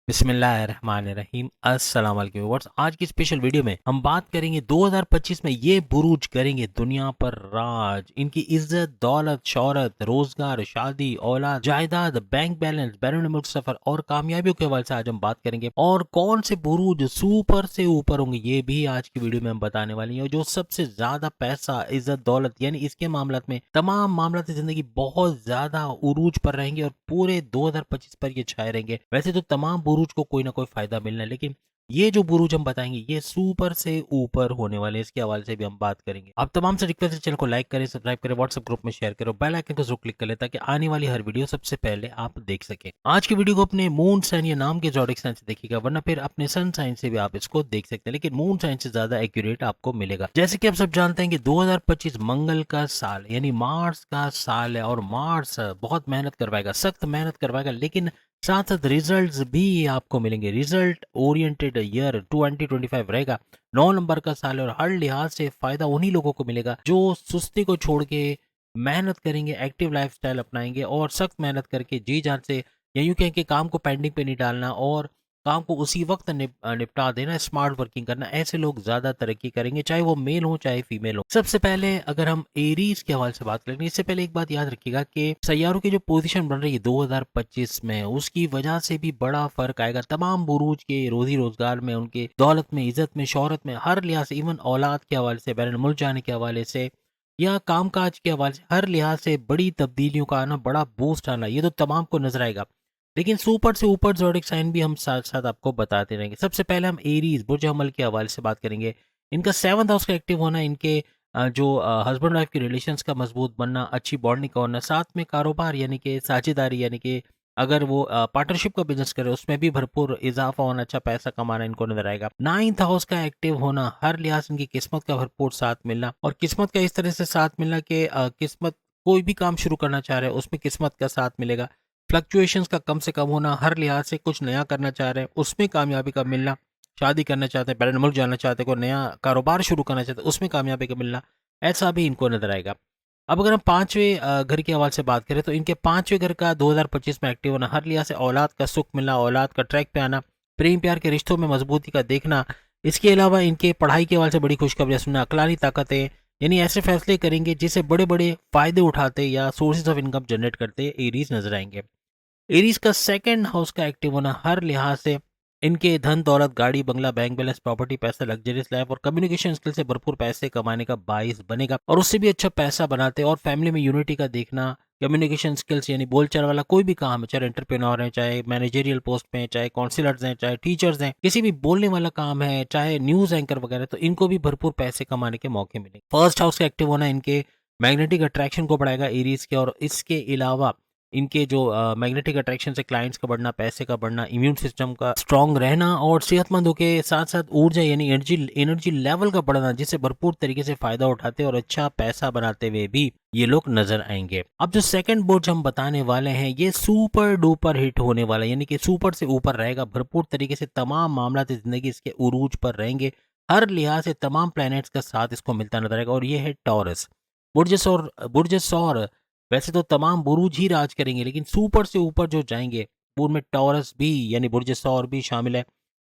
बिस्मिल्लाहिर्रहमानिर्रहीम अस्सलाम वालेकुम व्यूअर्स। आज की स्पेशल वीडियो में हम बात करेंगे 2025 में ये बुरूज करेंगे दुनिया पर राज। इनकी इज्जत, दौलत, शोहरत, रोजगार, शादी, औलाद, जायदाद, बैंक बैलेंस, बैरून मुल्क सफर और कामयाबियों के हवाले से आज हम बात करेंगे। और कौन से बुरूज सुपर से ऊपर होंगे ये भी आज की वीडियो में हम बताने वाले हैं। और जो सबसे ज्यादा पैसा, इज्जत, दौलत यानी इसके मामला में तमाम मामला जिंदगी बहुत ज्यादा उरूज पर रहेंगे और पूरे 2025 पर ये छाए रहेंगे। वैसे तो तमाम बुरूज को कोई ना कोई फायदा मिलना है, लेकिन ये जो बुरूज हम बताएंगे ये सुपर से ऊपर होने वाले हैं। इसके हवाले से भी हम बात करेंगे। आप तमाम से रिक्वेस्ट है, चैनल को लाइक करें, सब्सक्राइब करें, व्हाट्सएप ग्रुप में शेयर करो, बेल आइकन को जरूर क्लिक कर लें ताकि आने वाली हर वीडियो सबसे पहले आप देख सकें। आज की वीडियो को अपने मून साइन या नाम के जॉडिक साइन से देखिएगा, वरना फिर अपने सन साइन से भी आप इसको देख सकते हैं, लेकिन मून साइन से ज्यादा एक्यूरेट आपको मिलेगा। जैसे कि आप सब जानते हैं कि 2025 मंगल का साल यानी मार्स का साल है और मार्स बहुत मेहनत करवाएगा, सख्त मेहनत करवाएगा, लेकिन साथ साथ रिजल्ट्स भी आपको मिलेंगे। रिजल्ट ओरिएंटेड ईयर 2025 रहेगा। 9 नंबर का साल है और हर लिहाज से फायदा उन्हीं लोगों को मिलेगा जो सुस्ती को छोड़ के मेहनत करेंगे, एक्टिव लाइफस्टाइल अपनाएंगे और सख्त मेहनत करके जी जान से, या यूं कहें कि काम को पेंडिंग पे नहीं डालना और काम को उसी वक्त निपटा देना, स्मार्ट वर्किंग करना। ऐसे लोग ज्यादा तरक्की करेंगे, चाहे वो मेल हो चाहे फीमेल हो। सबसे पहले अगर हम एरीज के हवाले से बात करेंगे, इससे पहले एक बात याद रखिएगा कि सैयारों की जो पोजीशन बन रही है 2025 में, उसकी वजह से भी बड़ा फर्क आएगा तमाम बुरूज के रोजी रोजगार में, उनके दौलत में, इज्जत में, शोहरत में, हर लिहाज से, इवन औलाद के हवाले से, बैरून मुल्क जाने के हवाले से या कामकाज के हवाले से, हर लिहाज से बड़ी तब्दीलियों का आना, बड़ा बूस्ट आना, ये तो तमाम को नजर आएगा। लेकिन सुपर से ऊपर ज़ोडिक साइन भी हम साथ साथ आपको बताते रहेंगे। सबसे पहले हम एरीज बुर्ज अमल के हवाले से बात करेंगे। इनका 7th हाउस का एक्टिव होना, इनके जो हस्बैंड वाइफ की रिलेशंस का मजबूत बनना, अच्छी बॉन्डिंग का होना, साथ में कारोबार यानी कि साझेदारी, यानी कि अगर वो पार्टनरशिप का बिजनेस करे उसमें भी भरपूर इजाफा होना, अच्छा पैसा कमाना इनको नजर आएगा। 9th हाउस का एक्टिव होना, हर लिहाज इनकी किस्मत का भरपूर साथ मिलना, और किस्मत का इस तरह से साथ मिलना कि किस्मत कोई भी काम शुरू करना चाह रहे हैं उसमें किस्मत का साथ मिलेगा। फ्लक्चुएशंस का कम से कम होना, हर लिहाज से कुछ नया करना चाह रहे हैं उसमें कामयाबी का मिलना, शादी करना चाहते हैं, बैरून मुल्क जाना चाहते हैं, कोई नया कारोबार शुरू करना चाहते हैं उसमें कामयाबी का मिलना, ऐसा भी इनको नजर आएगा। अब अगर हम पांचवें घर के हवाले से बात करें तो इनके पांचवें घर का 2025 में एक्टिव होना, हर लिहाज से औलाद का सुख मिलना, औलाद का ट्रैक पे आना, प्रेम प्यार के रिश्तों में मजबूती का देखना। इसके अलावा इनके पढ़ाई के हवाले से बड़ी खुशखबरियां सुनना, अकलानी ताकतें, यानी ऐसे फैसले करेंगे जिससे बड़े बड़े फायदे उठाते या सोर्सेज ऑफ इनकम जनरेट करते एरीज नजर आएंगे। एरीज का 2nd हाउस का एक्टिव होना, हर लिहाज से इनके धन दौलत, गाड़ी बंगला, बैंक बैलेंस, प्रॉपर्टी, पैसा, लग्जरियस लाइफ और कम्युनिकेशन स्किल से भरपूर पैसे कमाने का बाइस बनेगा और उससे भी अच्छा पैसा बनाते हैं। और फैमिली में यूनिटी का देखना, कम्युनिकेशन स्किल्स यानी बोलचाल वाला कोई भी काम है, चाहे एंटरप्रेन्योर है, चाहे मैनेजरियल पोस्ट में, चाहे काउंसिलर्स हैं, चाहे टीचर्स हैं, किसी भी बोलने वाला काम है, चाहे न्यूज एंकर वगैरह, तो इनको भी भरपूर पैसे कमाने के मौके मिलेंगे। फर्स्ट हाउस का एक्टिव होना इनके मैग्नेटिक अट्रैक्शन को बढ़ाएगा एरीज के, और इसके अलावा इनके जो मैग्नेटिक अट्रैक्शन से क्लाइंट्स का बढ़ना, पैसे का बढ़ना, इम्यून सिस्टम का स्ट्रांग रहना और सेहतमंदों के साथ साथ ऊर्जा यानी एनर्जी एनर्जी लेवल का बढ़ना, जिससे भरपूर तरीके से फायदा उठाते और अच्छा पैसा बनाते हुए भी ये लोग नजर आएंगे। अब जो सेकंड बोर्ड हम बताने वाले हैं ये सुपर डुपर हिट होने वाला है, यानी कि सुपर से ऊपर रहेगा, भरपूर तरीके से तमाम मामला जिंदगी इसके उरूज पर रहेंगे, हर लिहाज से तमाम प्लैनेट्स का साथ इसको मिलता नजर आएगा। और ये है टॉरस बुर्ज सौर। वैसे तो तमाम बुरूज ही राज करेंगे, लेकिन सुपर से ऊपर जो जाएंगे उनमें टॉरस भी यानी बुर्ज सौर भी शामिल है।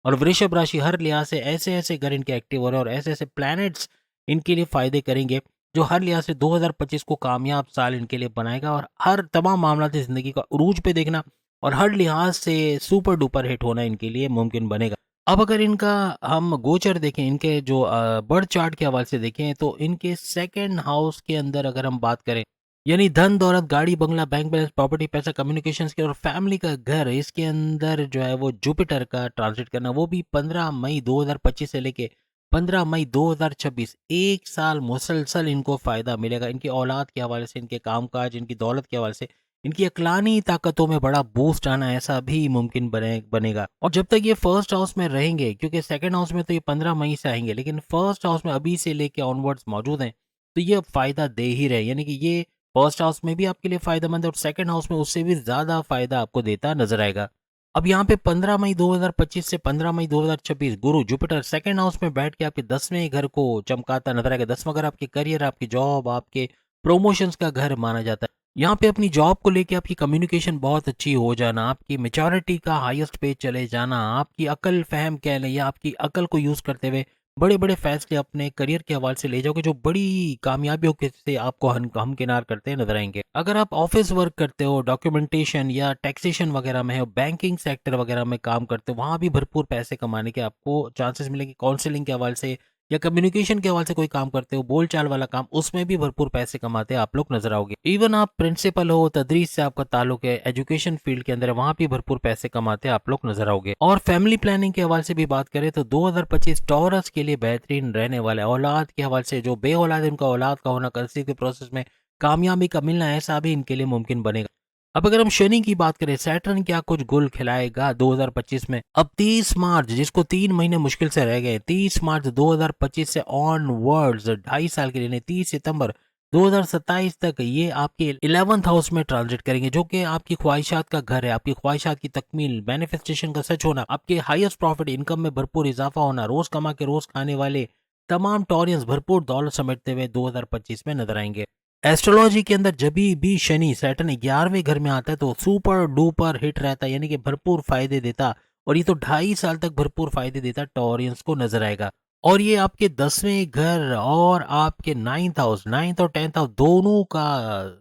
और वृषभ राशि, हर लिहाज से ऐसे ऐसे ग्रह इनके एक्टिव हो रहे हैं और ऐसे ऐसे प्लैनेट्स इनके लिए फायदे करेंगे जो हर लिहाज से 2025 को कामयाब साल इनके लिए बनाएगा। और हर तमाम मामला जिंदगी का उरूज पे देखना और हर लिहाज से सुपर डुपर हिट होना इनके लिए मुमकिन बनेगा। अब अगर इनका हम गोचर देखें, इनके जो बर्थ चार्ट के हवाले से देखें, तो इनके 2nd हाउस के अंदर अगर हम बात करें, यानी धन दौलत, गाड़ी बंगला, बैंक बैलेंस, प्रॉपर्टी, पैसा, कम्युनिकेशन के और फैमिली का घर, इसके अंदर जो है वो जुपिटर का ट्रांजिट करना, वो भी 15 मई 2025 से लेके 15 मई 2026, एक साल मुसलसल इनको फायदा मिलेगा। इनकी औलाद के हवाले से, इनके कामकाज, इनकी दौलत के हवाले से, इनकी अकलानी ताकतों में बड़ा बूस्ट आना, ऐसा भी मुमकिन बनेगा। और जब तक ये फर्स्ट हाउस में रहेंगे, क्योंकि 2nd हाउस में तो ये 15 मई से आएंगे, लेकिन फर्स्ट हाउस में अभी से लेके ऑनवर्ड्स मौजूद हैं, तो ये फायदा दे ही रहे, यानी कि ये फर्स्ट हाउस में भी आपके लिए फायदेमंद है और 2nd हाउस में उससे भी ज्यादा फायदा आपको देता नजर आएगा। अब यहाँ पे 15 मई 2025 से 15 मई 2026 गुरु जुपिटर 2nd हाउस में बैठ के आपके 10वें घर को चमकाता नजर आएगा। 10वां घर आपके करियर, आपकी जॉब, आपके प्रमोशंस का घर माना जाता है। यहाँ पे अपनी जॉब को लेके आपकी कम्युनिकेशन बहुत अच्छी हो जाना, आपकी मैच्योरिटी का हाईएस्ट पेज चले जाना, आपकी अकल फ़हम कह लें या आपकी अकल को यूज़ करते हुए बड़े-बड़े फ़ैसले अपने करियर के हवाले से ले जाओगे, जो बड़ी कामयाबियों के से आपको हमकिनार करते नज़र आएँगे। अगर आप ऑफ़िस वर्क करते हो, डॉक्यूमेंटेशन या टैक्सेशन वगैरह में हो, बैंकिंग सेक्टर वगैरह में काम करते हो, वहाँ भी भरपूर पैसे कमाने के आपको चांसेस मिलेंगे। काउंसलिंग के हवाले से या कम्युनिकेशन के हवाले से कोई काम करते हो, बोलचाल वाला काम, उसमें भी भरपूर पैसे कमाते आप लोग नज़र आओगे। इवन आप प्रिंसिपल हो, तदरीस से आपका ताल्लुक है, एजुकेशन फील्ड के अंदर है, वहाँ भी भरपूर पैसे कमाते आप लोग नज़र आओगे। और फैमिली प्लानिंग के हवाले से भी बात करें तो 2025 टॉरस के लिए बेहतरीन रहने वाला है। औलाद के हवाले से जो बे-औलाद है, उनका औलाद का होना, कंसीव के प्रोसेस में कामयाबी का मिलना, ऐसा भी इनके लिए मुमकिन बनेगा। अब अगर हम शनि की बात करें, सैटर्न क्या कुछ गुल खिलाएगा 2025 में? अब 30 मार्च, जिसको 3 महीने मुश्किल से रह गए, 30 मार्च 2025 से ऑनवर्ड्स 2.5 साल के लिए नहीं, 30 सितंबर 2027 तक ये आपके 11th हाउस में ट्रांजिट करेंगे, जो कि आपकी ख्वाहिशात का घर है, आपकी ख्वाहिशात की तकमील, मैनिफेस्टेशन का सच होना, आपके हाईएस्ट प्रॉफिट इनकम में भरपूर इजाफा होना, रोज कमा के रोज खाने वाले तमाम टॉरियंस भरपूर दौलत समेटते हुए 2025 में नजर आएंगे। एस्ट्रोलॉजी के अंदर जब भी शनि सैटर्न 11वें घर में आता है तो सुपर डुपर हिट रहता है, यानी कि भरपूर फायदे देता, और ये तो 2.5 साल तक भरपूर फायदे देता टॉरियंस को नजर आएगा। और ये आपके 10वें घर और आपके 9th हाउस, 9th और 10th हाउस दोनों का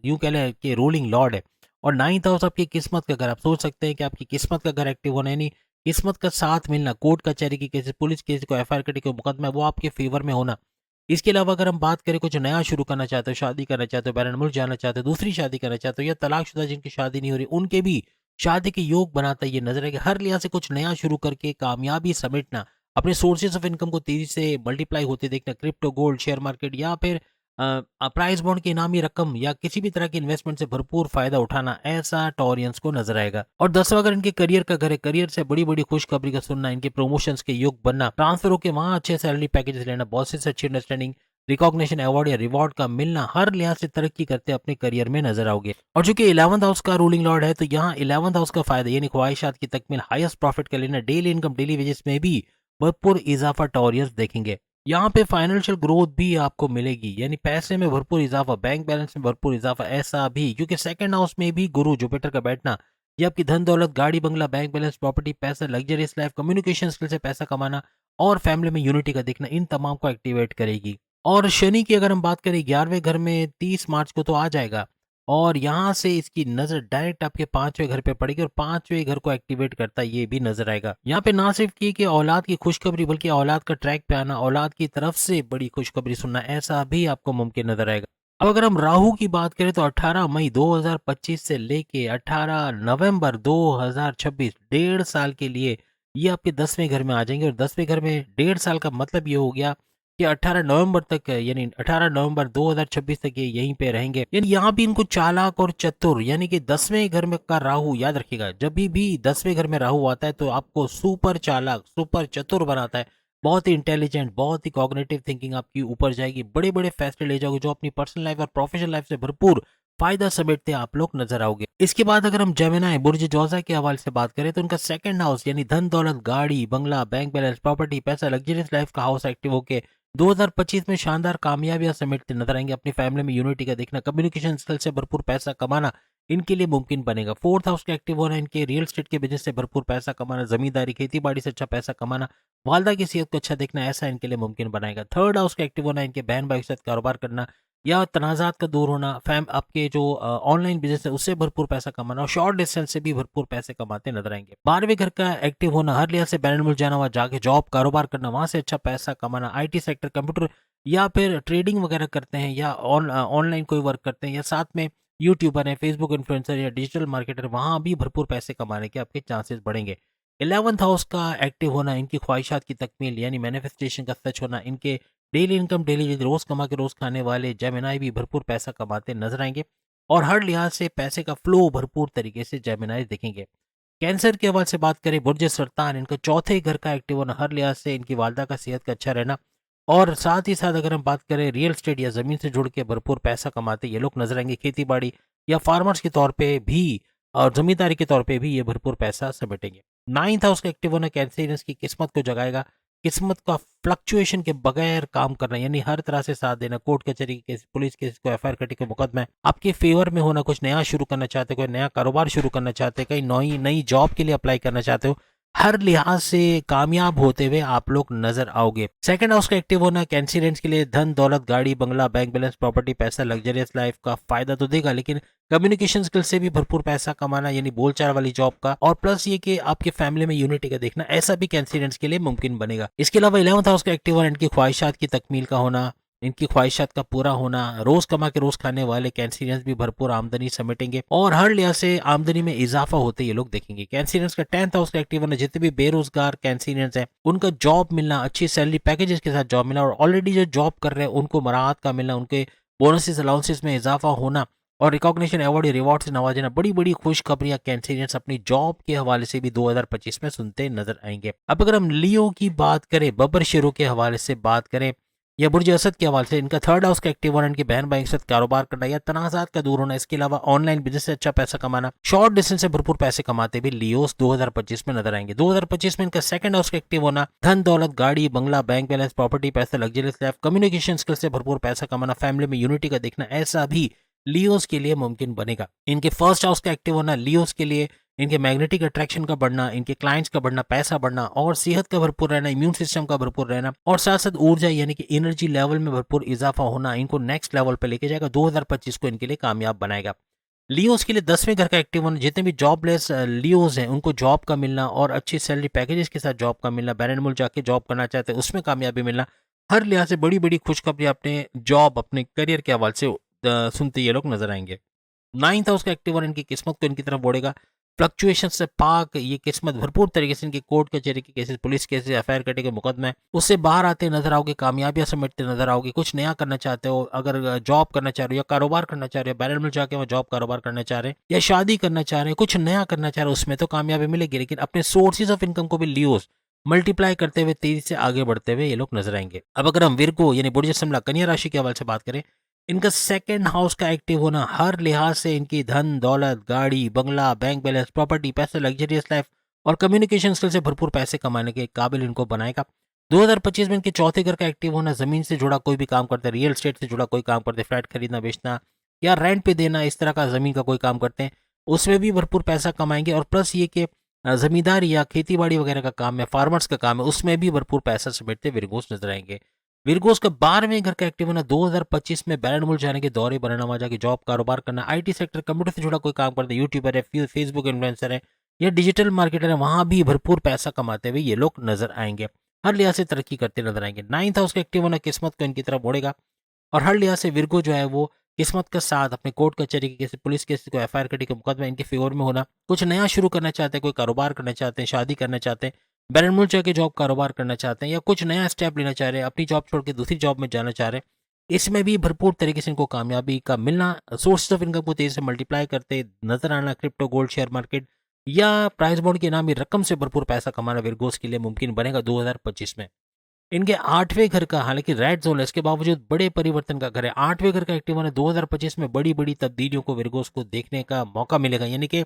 यूं कह लें कि रूलिंग लॉर्ड है। और 9th हाउस आपकी किस्मत का घर, आप सोच सकते हैं कि आपकी किस्मत का घर एक्टिव होना, यानी किस्मत का साथ मिलना, कोर्ट कचहरी की केस, पुलिस केस को, एफआईआर कटी को मुकदमा है, वो आपके फेवर में होना। इसके अलावा अगर हम बात करें कुछ नया शुरू करना चाहते हो, शादी करना चाहते हो, बैरन मुल्क जाना चाहते हो, दूसरी शादी करना चाहते हो, या तलाकशुदा जिनकी शादी नहीं हो रही, उनके भी शादी के योग बनाता है ये नजर है कि हर लिहाज से कुछ नया शुरू करके कामयाबी समेटना, अपने सोर्सेज ऑफ इनकम को तेजी से मल्टीप्लाई होते देखना, क्रिप्टो, गोल्ड, शेयर मार्केट या फिर प्राइस बॉन्ड की इनामी रकम या किसी भी तरह की इन्वेस्टमेंट से भरपूर फायदा उठाना, ऐसा टॉरियंस को नजर आएगा। और 10वां अगर इनके करियर का घर है, करियर से बड़ी बड़ी खुशखबरी का सुनना, इनके प्रमोशंस के योग बनना, ट्रांसफर होकर वहां अच्छे सैलरी पैकेजेस लेना, बॉसेस से अच्छी अंडरस्टैंडिंग, रिकॉग्निशन, अवार्ड या रिवॉर्ड का मिलना, हर लिहाज से तरक्की करते अपने करियर में नजर आओगे। और चूंकि 11th हाउस का रूलिंग लॉर्ड है, तो यहाँ 11th हाउस का फायदा यानी ख्वाहिशात की तकमील, हाईएस्ट प्रॉफिट का लेना, डेली इनकम, डेली वेजेस में भी भरपूर इजाफा टॉरियंस देखेंगे। यहाँ पे फाइनेंशियल ग्रोथ भी आपको मिलेगी, यानी पैसे में भरपूर इजाफा, बैंक बैलेंस में भरपूर इजाफा, ऐसा भी क्योंकि सेकंड हाउस में भी गुरु जुपिटर का बैठना, ये आपकी धन दौलत, गाड़ी बंगला, बैंक बैलेंस, प्रॉपर्टी, पैसा, लग्जरियस लाइफ, कम्युनिकेशन स्किल से पैसा कमाना और फैमिली में यूनिटी का दिखना, इन तमाम को एक्टिवेट करेगी। और शनि की अगर हम बात करें, 11वें घर में 30 मार्च को तो आ जाएगा, और यहाँ से इसकी नजर डायरेक्ट आपके 5वें घर पे पड़ेगी और 5वें घर को एक्टिवेट करता ये भी नजर आएगा। यहाँ पे ना सिर्फ कि औलाद की खुशखबरी, बल्कि औलाद का ट्रैक पे आना, औलाद की तरफ से बड़ी खुशखबरी सुनना, ऐसा भी आपको मुमकिन नजर आएगा। अब अगर हम राहु की बात करें तो 18 मई 2025 से लेके 18 नवंबर 2026, 1.5 साल के लिए ये आपके 10वें घर में आ जाएंगे। और 10वें घर में 1.5 साल का मतलब ये हो गया कि 18 नवंबर तक, यानी 18 नवंबर 2026 तक ये यहीं पे रहेंगे। यानी यहाँ भी इनको चालाक और चतुर, यानी कि 10वें घर में का राहु, याद रखिएगा जब भी 10वें घर में राहु आता है तो आपको सुपर चालाक, सुपर चतुर बनाता है, बहुत ही इंटेलिजेंट, बहुत ही कॉग्निटिव थिंकिंग आपकी ऊपर जाएगी, बड़े बड़े फैसले ले जाओगे जो अपनी पर्सनल लाइफ और प्रोफेशनल लाइफ से भरपूर फायदा समेटते आप लोग नजर आओगे। इसके बाद अगर हम जेमिनी बुर्ज जोजा के हवाले से बात करें तो उनका सेकंड हाउस, यानी धन दौलत, गाड़ी बंगला, बैंक बैलेंस, प्रॉपर्टी, पैसा, लग्जरियस लाइफ का हाउस एक्टिव होके 2025 में शानदार कामयाबियां समेटते नजर आएंगे। अपनी फैमिली में यूनिटी का देखना, कम्युनिकेशन स्किल से भरपूर पैसा कमाना इनके लिए मुमकिन बनेगा। फोर्थ हाउस का एक्टिव होना, इनके रियल एस्टेट के बिजनेस से भरपूर पैसा कमाना, जमींदारी, खेती बाड़ी से अच्छा पैसा कमाना, वालदा की सेहत को अच्छा देखना, ऐसा इनके लिए मुमकिन बनाएगा। थर्ड हाउस का एक्टिव होना, इनके बहन भाई के साथ कारोबार करना या तनाजात का दूर होना, फैम आपके जो ऑनलाइन बिजनेस है उससे भरपूर पैसा कमाना, और शॉर्ट डिस्टेंस से भी भरपूर पैसे कमाते नजर आएंगे। 12वें घर का एक्टिव होना, हर लिहाज से बैरन मुल्क जाना, वहाँ जाके जॉब कारोबार करना, वहां से अच्छा पैसा कमाना, आईटी सेक्टर, कंप्यूटर या फिर ट्रेडिंग वगैरह करते हैं या ऑनलाइन कोई वर्क करते हैं या साथ में यूट्यूबर है, फेसबुक इन्फ्लुएंसर या डिजिटल मार्केटर, वहां भी भरपूर पैसे कमाने के आपके चांसेस बढ़ेंगे। 11th हाउस का एक्टिव होना, इनकी ख्वाहिशात की तकमील यानी मैनिफेस्टेशन का सच होना, इनके डेली इनकम, डेली रोज कमा के रोज खाने वाले जेमिनाई भी भरपूर पैसा कमाते नजर आएंगे और हर लिहाज से पैसे का फ्लो भरपूर तरीके से जेमिनाई दिखेंगे। कैंसर के हवाले से बात करें, बुर्ज सरतान, इनका चौथे घर का एक्टिव होना, हर लिहाज से इनकी वालदा का सेहत का अच्छा रहना, और साथ ही साथ अगर हम बात करें रियल एस्टेट या जमीन से जुड़ के भरपूर पैसा कमाते ये लोग नजर आएंगे। खेती बाड़ी या फार्मर्स के तौर पे भी और जमींदारी के तौर पे भी ये भरपूर पैसा समेटेंगे। 9th हाउस का एक्टिव होना कैंसरियंस की किस्मत को जगाएगा, किस्मत का फ्लक्चुएशन के बगैर काम करना, यानी हर तरह से साथ देना, कोर्ट कचहरी के केस, पुलिस केस, को एफआईआर कटी के मुकदमा आपके फेवर में होना, कुछ नया शुरू करना चाहते हो, कोई नया कारोबार शुरू करना चाहते हो, कहीं नई नई जॉब के लिए अप्लाई करना चाहते हो, हर लिहाज से कामयाब होते हुए आप लोग नजर आओगे। सेकंड हाउस का एक्टिव होना कैंसिडेंट्स के लिए धन दौलत गाड़ी बंगला बैंक बैलेंस प्रॉपर्टी पैसा लग्जरियस लाइफ का फायदा तो देगा, लेकिन कम्युनिकेशन स्किल से भी भरपूर पैसा कमाना, यानी बोलचाल वाली जॉब का, और प्लस ये कि आपके फैमिली में यूनिटी का देखना, ऐसा भी कैंसिडेंट्स के लिए मुमकिन बनेगा। इसके अलावा 11th हाउस का एक्टिव होना इनकी ख्वाहिशात की तकमील का होना, इनकी ख्वाहिशात का पूरा होना, रोज कमा के रोज खाने वाले कैंसिडेंट्स भी भरपूर आमदनी समेटेंगे और हर लिहाज से आमदनी में इजाफा होते ये लोग देखेंगे। कैंसिडेंट्स का 10th हाउस का एक्टिव होना, जितने भी बेरोजगार कैंसिडेंट्स हैं उनका जॉब मिलना, अच्छी सैलरी पैकेजेस के साथ जॉब मिलना, और ऑलरेडी जो जॉब कर रहे हैं उनको मराहत का मिलना, उनके बोनसेस अलाउंसेस में इजाफा होना और रिकॉग्निशन अवार्ड रिवॉर्ड से नवाजना, बड़ी बड़ी खुशखबरियां कैंसिडेंट्स अपनी जॉब के हवाले से भी 2025 में सुनते नजर आएंगे। अब अगर हम लियो की बात करें, बब्बर शेरों के हवाले से बात करें या बुर्ज असद के हवाले से, इनका 3rd हाउस का एक्टिव होना, इनकी बहन भाई के साथ कारोबार करना या तनाजात का दूर होना, इसके अलावा ऑनलाइन बिजनेस से अच्छा पैसा कमाना, शॉर्ट डिस्टेंस से भरपूर पैसे कमाते भी लियोस 2025 में नजर आएंगे। 2025 में इनका 2nd हाउस का एक्टिव होना, धन दौलत गाड़ी बंगला बैंक बैलेंस प्रॉपर्टी पैसा लग्जरियस लाइफ कम्युनिकेशन स्किल से भरपूर पैसा कमाना, फैमिली में यूनिटी का देखना, ऐसा भी लियोस के लिए मुमकिन बनेगा। इनके 1st हाउस का एक्टिव होना लियोस के लिए इनके मैग्नेटिक अट्रैक्शन का बढ़ना, इनके क्लाइंट्स का बढ़ना, पैसा बढ़ना और सेहत का भरपूर रहना, इम्यून सिस्टम का भरपूर रहना और साथ साथ ऊर्जा यानी कि एनर्जी लेवल में भरपूर इजाफा होना इनको नेक्स्ट लेवल पे लेके जाएगा, 2025 को इनके लिए कामयाब बनाएगा। लियोस के लिए 10वें घर का एक्टिव होना, जितने भी जॉबलेस लियोस हैं उनको जॉब का मिलना और अच्छी सैलरी पैकेजेस के साथ जॉब का मिलना, बैरन मुल्क जाके जॉब करना चाहते हैं उसमें कामयाबी मिलना, हर लिहाज से बड़ी बड़ी खुशखबरी अपने जॉब अपने करियर के हवाले से सुनते ये लोग नजर आएंगे। 9th हाउस का एक्टिव होना इनकी किस्मत को इनकी तरफ बढ़ेगा, फ्लक्चुएशन से पाक ये किस्मत भरपूर तरीके से इनकी कोर्ट कचहरी के केसेस, पुलिस केसेस, एफआईआर कटे के मुकदमे उससे बाहर आते नजर आओगे, कामयाबियां समेटते नजर आओगे, कुछ नया करना चाहते हो, अगर जॉब करना चाह रहे हो या कारोबार करना चाह रहे हो, बैरन में जाके वहाँ जॉब कारोबार करना चाह रहे हैं या शादी करना चाह रहे हैं, कुछ नया करना चाह रहे हो, उसमें तो कामयाबी मिलेगी, लेकिन अपने सोर्सेज ऑफ इनकम को भी लियोस मल्टीप्लाई करते हुए तेजी से आगे बढ़ते हुए ये लोग नजर आएंगे। अब अगर हम विर्गो यानी बुर्ज शिमला कन्या राशि के हवाले से बात करें, इनका 2nd हाउस का एक्टिव होना हर लिहाज से इनकी धन दौलत गाड़ी बंगला बैंक बैलेंस प्रॉपर्टी पैसे लग्जरियस लाइफ और कम्युनिकेशन स्किल से भरपूर पैसे कमाने के काबिल इनको बनाएगा। 2025 में इनके 4थे घर का एक्टिव होना, जमीन से जुड़ा कोई भी काम करते हैं, रियल एस्टेट से जुड़ा कोई काम करते हैं, फ्लैट खरीदना बेचना या रेंट पे देना, इस तरह का जमीन का कोई काम करते हैं, उसमें भी भरपूर पैसा कमाएंगे और प्लस ये कि जमींदारी या खेती बाड़ी वगैरह का काम है, फार्मर्स का काम है, उसमें भी भरपूर पैसा समेटते विरगोस नजर आएंगे। विरगोस का 12वें घर का एक्टिव होना, 2025 में बैरन मुल्क जाने के दौरे बनाना, वहां जाके जॉब कारोबार करना, आईटी सेक्टर कंप्यूटर से जुड़ा कोई काम करते हैं, यूट्यूबर है, फेसबुक इन्फ्लुएंसर है या डिजिटल मार्केटर है, वहां भी भरपूर पैसा कमाते हुए ये लोग नजर आएंगे, हर लिहाज से तरक्की करते नजर आएंगे। 9th हाउस का एक्टिव होना किस्मत को इनकी तरफ बढ़ेगा और हर लिहाज से विरगो जो है वो किस्मत के साथ अपने कोर्ट कचहरी के केस, पुलिस केस को एफआईआर कटी के मुकदमा इनके फेवर में होना, कुछ नया शुरू करना चाहते हैं, कोई कारोबार करना चाहते हैं, शादी करना चाहते हैं, बैरन मुल्क जाके जॉब कारोबार करना चाहते हैं या कुछ नया स्टेप लेना चाह रहे हैं, अपनी जॉब छोड़ के दूसरी जॉब में जाना चाह रहे हैं, इसमें भी भरपूर तरीके से इनको कामयाबी का मिलना, सोर्स ऑफ इनकम को तेजी से मल्टीप्लाई करते नजर आना, क्रिप्टो गोल्ड शेयर मार्केट या प्राइस बॉन्ड की इनामी रकम से भरपूर पैसा कमाना विरगोस के लिए मुमकिन बनेगा 2025 में। इनके 8वें घर का, हालांकि रेड जोन है, इसके बावजूद बड़े परिवर्तन का घर है, 8वें घर का एक्टिव होना 2025 में बड़ी बड़ी तब्दीलियों को विरगोस को देखने का मौका मिलेगा, यानी कि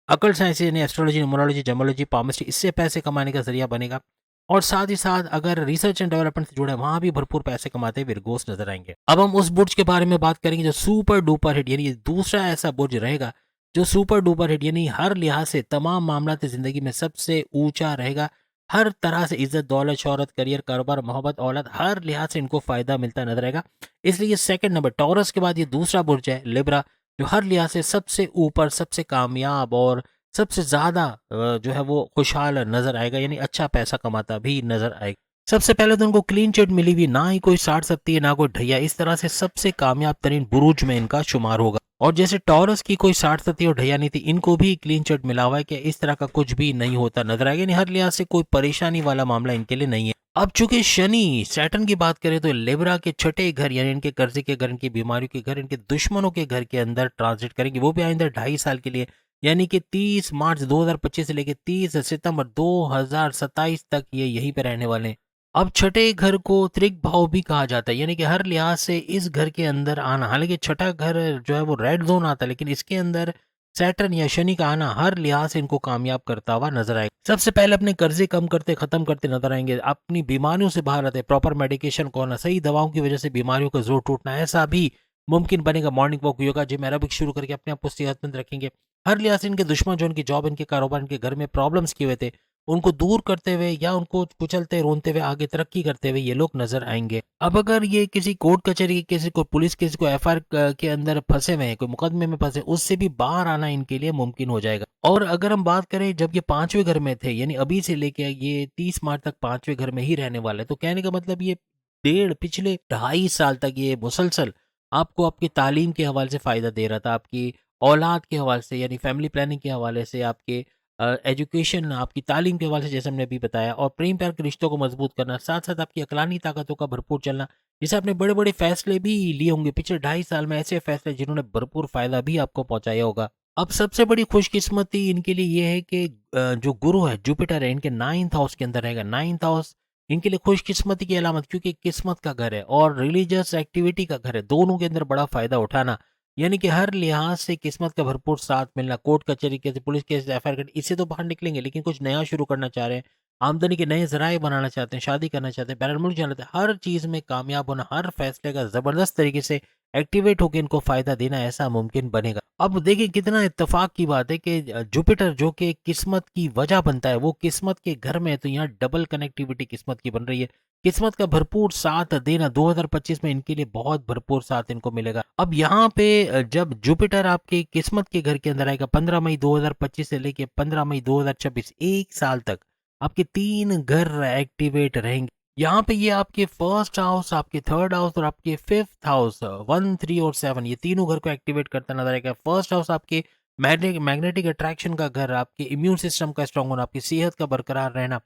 अकल साइंस यानी एस्ट्रोलॉजी, न्यूमरोलॉजी, जमोलॉजी, पामिस्ट्री, इससे पैसे कमाने का जरिया बनेगा और साथ ही साथ अगर रिसर्च एंड डेवलपमेंट से जुड़े वहां भी भरपूर पैसे कमाते विरगोस नजर आएंगे। अब हम उस बुर्ज के बारे में बात करेंगे जो सुपर डुपर हिट, यानी दूसरा ऐसा बुर्ज रहेगा जो सुपर डुपर हिट यानी हर लिहाज से तमाम मामला जिंदगी में सबसे ऊंचा रहेगा, हर तरह से इज्जत दौलत शोहरत करियर कारोबार मोहब्बत औलाद हर लिहाज से इनको फायदा मिलता नजर आएगा। इसलिए 2nd नंबर टॉरस के बाद ये दूसरा बुर्ज है लिब्रा, जो हर लिहाज से सबसे ऊपर सबसे कामयाब और सबसे ज्यादा जो है वो खुशहाल नजर आएगा, यानी अच्छा पैसा कमाता भी नजर आएगा। सबसे पहले तो उनको क्लीन चिट मिली हुई, ना ही कोई 60-70 है ना कोई ढैया, इस तरह से सबसे कामयाब तरीन बुरुज में इनका शुमार होगा। और जैसे टॉरस की कोई 60-70 और ढैया नहीं थी, इनको भी क्लीन चिट मिला हुआ है कि इस तरह का कुछ भी नहीं होता नजर आएगा, यानी हर लिहाज से कोई परेशानी वाला मामला इनके लिए नहीं है। अब चूंकि शनि सैटर्न की बात करें तो लिब्रा के 6ठे घर यानी इनके कर्जे के घर, इनकी बीमारियों के घर, इनके दुश्मनों के घर के अंदर ट्रांजिट करेंगे, वो भी आइंदा 2.5 साल के लिए, यानी कि 30 मार्च 2025 से लेकर 30 सितंबर 2027 तक ये यहीं पे रहने वाले हैं। अब 6ठे घर को त्रिक भाव भी कहा जाता है, यानी कि हर लिहाज से इस घर के अंदर आना, हालांकि 6ठा घर जो है वो रेड जोन आता है, लेकिन इसके अंदर सैटर्न या शनि का आना हर लिहाज से इनको कामयाब करता हुआ नजर आएगा। सबसे पहले अपने कर्जे कम करते खत्म करते नजर आएंगे, अपनी बीमारियों से बाहर आते, प्रॉपर मेडिकेशन को होना, सही दवाओं की वजह से बीमारियों का जोर टूटना, ऐसा भी मुमकिन बनेगा। Morning walk, yoga, gym, aerobics शुरू करके अपने आप को सेहतमंद रखेंगे। हर लिहाज से इनके दुश्मन जो इनकी जॉब, इनके कारोबार, इनके घर में प्रॉब्लम्स किए हुए थे, उनको दूर करते हुए या उनको कुचलते रोनते हुए आगे तरक्की करते हुए ये लोग नजर आएंगे। अब अगर ये किसी कोर्ट कचहरी, किसी को पुलिस, किसी को एफआईआर के अंदर फंसे हुए हैं, कोई मुकदमे में फंसे, उससे भी बाहर आना इनके लिए मुमकिन हो जाएगा। और अगर हम बात करें जब ये पांचवें घर में थे, यानी अभी से लेके ये 30 मार्च तक पांचवें घर में ही रहने वाले, तो कहने का मतलब ये पिछले 2.5 साल तक ये मुसलसल आपको आपकी तालीम के हवाले से फायदा दे रहा था, आपकी औलाद के हवाले से, यानी फैमिली प्लानिंग के हवाले से, आपके एजुकेशन, आपकी तालीम के हवाले से, जैसे हमने अभी बताया, और प्रेम प्यार के रिश्तों को मजबूत करना, साथ साथ आपकी अकलानी ताकतों का भरपूर चलना। जैसे आपने बड़े बड़े फैसले भी लिए होंगे पिछले 2.5 साल में, ऐसे फैसले जिन्होंने भरपूर फायदा भी आपको पहुंचाया होगा। अब सबसे बड़ी खुशकिस्मती इनके लिए ये है कि जो गुरु है, जुपिटर है, इनके 9th हाउस के अंदर रहेगा। 9th हाउस इनके लिए खुशकिस्मती की अलामत, क्योंकि किस्मत का घर है और रिलीजियस एक्टिविटी का घर है, दोनों के अंदर बड़ा फायदा उठाना, यानी कि हर लिहाज से किस्मत का भरपूर साथ मिलना। कोर्ट कचहरी के, पुलिस केस, एफआईआर, इससे तो बाहर निकलेंगे, लेकिन कुछ नया शुरू करना चाह रहे हैं, आमदनी के नए जराये बनाना चाहते हैं, शादी करना चाहते हैं, बैरन मुल्क जाना चाहते हैं, हर चीज में कामयाब होना, हर फैसले का जबरदस्त तरीके से एक्टिवेट होकर इनको फायदा देना, ऐसा मुमकिन बनेगा। अब देखिए कितना इत्तेफाक की बात है कि जुपिटर जो कि किस्मत की वजह बनता है, वो किस्मत के घर में है, तो यहाँ डबल कनेक्टिविटी किस्मत की बन रही है। किस्मत का भरपूर साथ देना 2025 में इनके लिए बहुत भरपूर साथ इनको मिलेगा। अब यहाँ पे जब जुपिटर आपके किस्मत के घर के अंदर आएगा 15 मई 2025 से लेके 15 मई 2026, 1 साल तक आपके 3 घर एक्टिवेट रहेंगे। यहाँ पे ये आपके फर्स्ट हाउस, आपके थर्ड हाउस और आपके फिफ्थ हाउस 1, 3 और 7, ये तीनों घर को एक्टिवेट करता नजर आएगा। फर्स्ट हाउस आपके मैग्नेटिक अट्रैक्शन का घर, आपके इम्यून सिस्टम का स्ट्रांग होना, आपकी सेहत का बरकरार रहना,